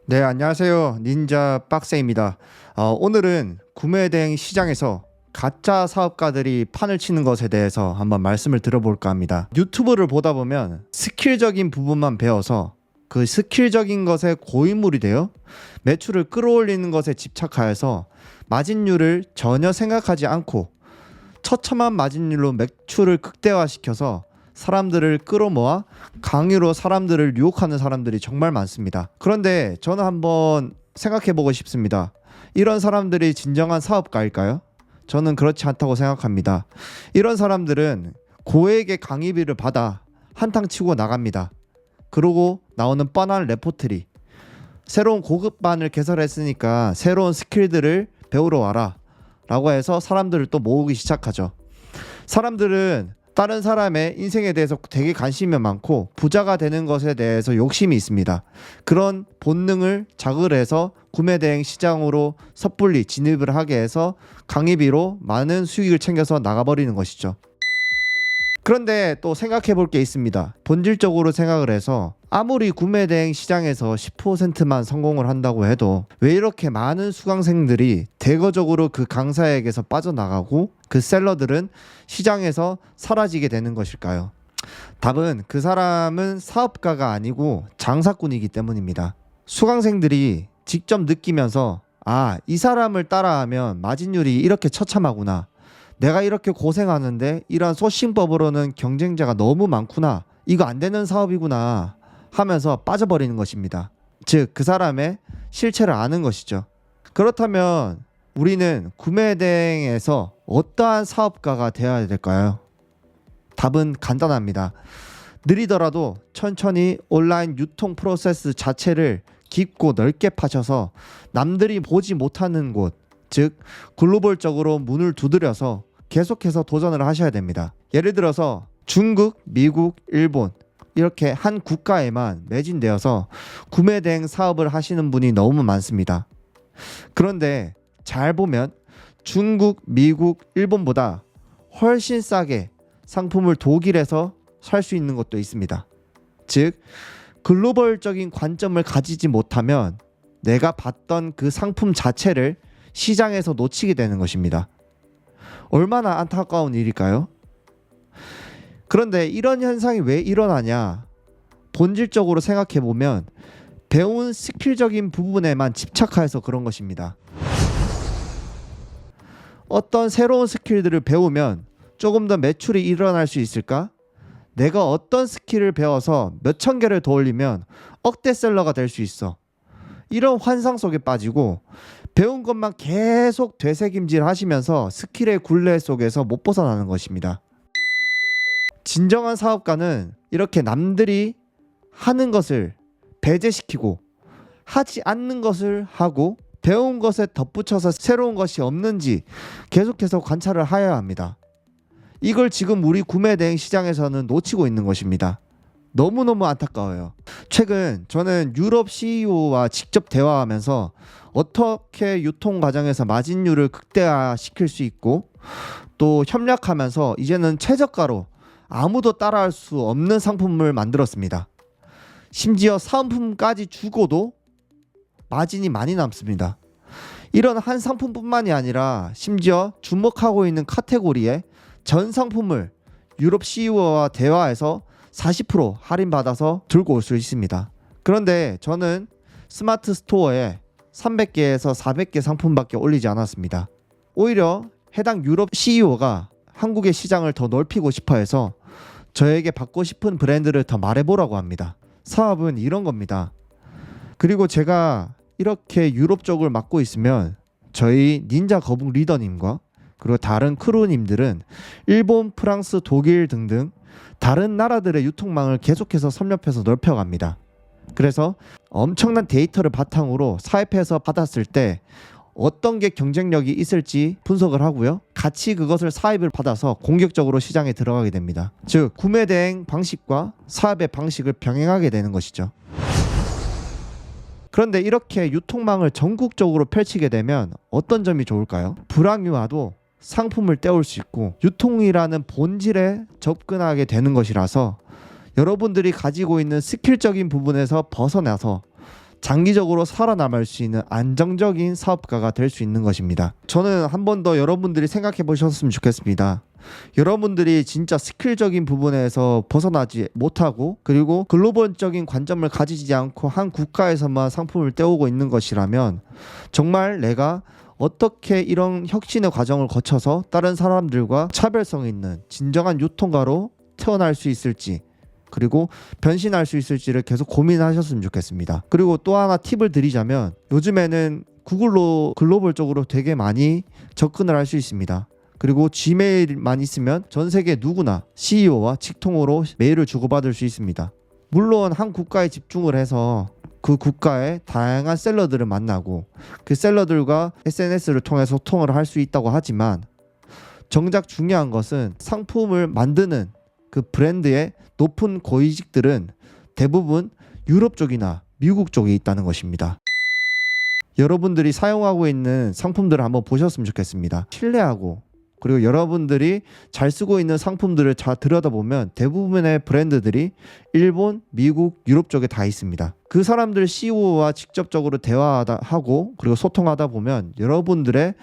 네, 안녕하세요. 닌자 빡세입니다. 오늘은 구매 대행 시장에서 가짜 사업가들이 판을 치는 것에 대해서 한번 말씀을 들어볼까 합니다. 유튜브를 보다 보면 스킬적인 부분만 배워서 그 스킬적인 것에 고인물이 되어 매출을 끌어올리는 것에 집착하여서 마진율을 전혀 생각하지 않고 처참한 마진율로 매출을 극대화시켜서 사람들을 끌어모아 강요로 사람들을 유혹하는 사람들이 정말 많습니다. 그런데 저는 한번 생각해 보고 싶습니다. 이런 사람들이 진정한 사업가일까요? 저는 그렇지 않다고 생각합니다. 이런 사람들은 고액의 강의비를 받아 한탕 치고 나갑니다. 그러고 나오는 뻔한 레포트리, 새로운 고급반을 개설했으니까 새로운 스킬들을 배우러 와라 라고 해서 사람들을 또 모으기 시작하죠. 사람들은 다른 사람의 인생에 대해서 되게 관심이 많고 부자가 되는 것에 대해서 욕심이 있습니다. 그런 본능을 자극해서 구매 대행 시장으로 섣불리 진입을 하게 해서 강의비로 많은 수익을 챙겨서 나가버리는 것이죠. 그런데 또 생각해 볼 게 있습니다. 본질적으로 생각을 해서 아무리 구매 대행 시장에서 10%만 성공을 한다고 해도 왜 이렇게 많은 수강생들이 대거적으로 그 강사에게서 빠져나가고 그 셀러들은 시장에서 사라지게 되는 것일까요? 답은 그 사람은 사업가가 아니고 장사꾼이기 때문입니다. 수강생들이 직접 느끼면서 이 사람을 따라하면 마진율이 이렇게 처참하구나. 내가 이렇게 고생하는데 이러한 소싱법으로는 경쟁자가 너무 많구나. 이거 안 되는 사업이구나 하면서 빠져버리는 것입니다. 즉, 그 사람의 실체를 아는 것이죠. 그렇다면 우리는 구매 대행에서 어떠한 사업가가 되어야 될까요? 답은 간단합니다. 느리더라도 천천히 온라인 유통 프로세스 자체를 깊고 넓게 파셔서 남들이 보지 못하는 곳, 즉 글로벌적으로 문을 두드려서 계속해서 도전을 하셔야 됩니다. 예를 들어서 중국, 미국, 일본 이렇게 한 국가에만 매진되어서 구매 대행 사업을 하시는 분이 너무 많습니다. 그런데 잘 보면 중국, 미국, 일본보다 훨씬 싸게 상품을 독일에서 살 수 있는 것도 있습니다. 즉 글로벌적인 관점을 가지지 못하면 내가 봤던 그 상품 자체를 시장에서 놓치게 되는 것입니다. 얼마나 안타까운 일일까요? 그런데 이런 현상이 왜 일어나냐? 본질적으로 생각해보면 배운 스킬적인 부분에만 집착해서 그런 것입니다. 어떤 새로운 스킬들을 배우면 조금 더 매출이 일어날 수 있을까? 내가 어떤 스킬을 배워서 몇천 개를 더 올리면 억대셀러가 될 수 있어. 이런 환상 속에 빠지고 배운 것만 계속 되새김질 하시면서 스킬의 굴레 속에서 못 벗어나는 것입니다. 진정한 사업가는 이렇게 남들이 하는 것을 배제시키고 하지 않는 것을 하고 배운 것에 덧붙여서 새로운 것이 없는지 계속해서 관찰을 하여야 합니다. 이걸 지금 우리 구매 대행 시장에서는 놓치고 있는 것입니다. 너무너무 안타까워요. 최근 저는 유럽 CEO와 직접 대화하면서 어떻게 유통 과정에서 마진율을 극대화시킬 수 있고 또 협력하면서 이제는 최저가로 아무도 따라할 수 없는 상품을 만들었습니다. 심지어 사은품까지 주고도 마진이 많이 남습니다. 이런 한 상품뿐만이 아니라 심지어 주목하고 있는 카테고리에 전 상품을 유럽 CEO와 대화해서 40% 할인받아서 들고 올 수 있습니다. 그런데 저는 스마트 스토어에 300개에서 400개 상품밖에 올리지 않았습니다. 오히려 해당 유럽 CEO가 한국의 시장을 더 넓히고 싶어 해서 저에게 받고 싶은 브랜드를 더 말해보라고 합니다. 사업은 이런 겁니다. 그리고 제가 이렇게 유럽 쪽을 맡고 있으면 저희 닌자 거북 리더님과 그리고 다른 크루님들은 일본, 프랑스, 독일 등등 다른 나라들의 유통망을 계속해서 섭렵해서 넓혀갑니다. 그래서 엄청난 데이터를 바탕으로 사입해서 받았을 때 어떤 게 경쟁력이 있을지 분석을 하고요. 같이 그것을 사입을 받아서 공격적으로 시장에 들어가게 됩니다. 즉 구매 대행 방식과 사업의 방식을 병행하게 되는 것이죠. 그런데 이렇게 유통망을 전국적으로 펼치게 되면 어떤 점이 좋을까요? 불황이 와도 상품을 떼올 수 있고 유통이라는 본질에 접근하게 되는 것이라서 여러분들이 가지고 있는 스킬적인 부분에서 벗어나서 장기적으로 살아남을 수 있는 안정적인 사업가가 될 수 있는 것입니다. 저는 한 번 더 여러분들이 생각해 보셨으면 좋겠습니다. 여러분들이 진짜 스킬적인 부분에서 벗어나지 못하고 그리고 글로벌적인 관점을 가지지 않고 한 국가에서만 상품을 떼오고 있는 것이라면 정말 내가 어떻게 이런 혁신의 과정을 거쳐서 다른 사람들과 차별성 있는 진정한 유통가로 태어날 수 있을지 그리고 변신할 수 있을지를 계속 고민하셨으면 좋겠습니다. 그리고 또 하나 팁을 드리자면 요즘에는 구글로 글로벌적으로 되게 많이 접근을 할 수 있습니다. 그리고 지메일만 있으면 전 세계 누구나 CEO와 직통으로 메일을 주고받을 수 있습니다. 물론 한 국가에 집중을 해서 그 국가의 다양한 셀러들을 만나고 그 셀러들과 SNS를 통해 소통을 할 수 있다고 하지만 정작 중요한 것은 상품을 만드는 그 브랜드의 높은 고위직들은 대부분 유럽 쪽이나 미국 쪽에 있다는 것입니다. 여러분들이 사용하고 있는 상품들을 한번 보셨으면 좋겠습니다. 신뢰하고 그리고 여러분들이 잘 쓰고 있는 상품들을 잘 들여다보면 대부분의 브랜드들이 일본, 미국, 유럽 쪽에 다 있습니다. 그 사람들 CEO와 직접적으로 대화하고 그리고 소통하다 보면 여러분들의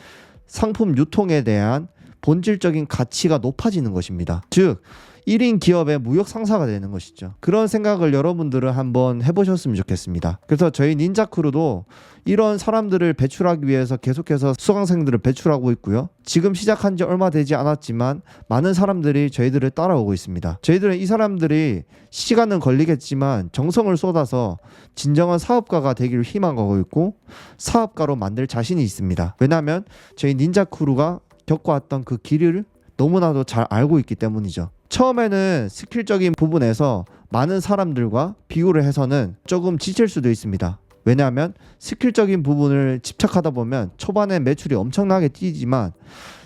상품 유통에 대한 본질적인 가치가 높아지는 것입니다. 즉 1인 기업의 무역 상사가 되는 것이죠. 그런 생각을 여러분들은 한번 해보셨으면 좋겠습니다. 그래서 저희 닌자크루도 이런 사람들을 배출하기 위해서 계속해서 수강생들을 배출하고 있고요. 지금 시작한 지 얼마 되지 않았지만 많은 사람들이 저희들을 따라오고 있습니다. 저희들은 이 사람들이 시간은 걸리겠지만 정성을 쏟아서 진정한 사업가가 되기를 희망하고 있고 사업가로 만들 자신이 있습니다. 왜냐하면 저희 닌자크루가 겪어왔던 그 길을 너무나도 잘 알고 있기 때문이죠. 처음에는 스킬적인 부분에서 많은 사람들과 비교를 해서는 조금 지칠 수도 있습니다. 왜냐하면 스킬적인 부분을 집착하다 보면 초반에 매출이 엄청나게 뛰지만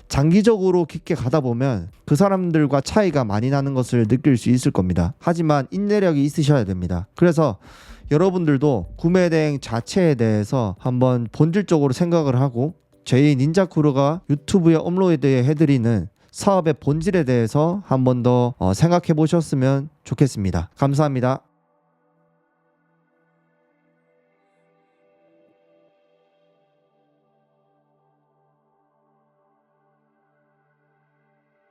장기적으로 깊게 가다 보면 그 사람들과 차이가 많이 나는 것을 느낄 수 있을 겁니다. 하지만 인내력이 있으셔야 됩니다. 그래서 여러분들도 구매 대행 자체에 대해서 한번 본질적으로 생각을 하고 저희 닌자크루가 유튜브에 업로드 해드리는 사업의 본질에 대해서 한 번 더 생각해 보셨으면 좋겠습니다. 감사합니다.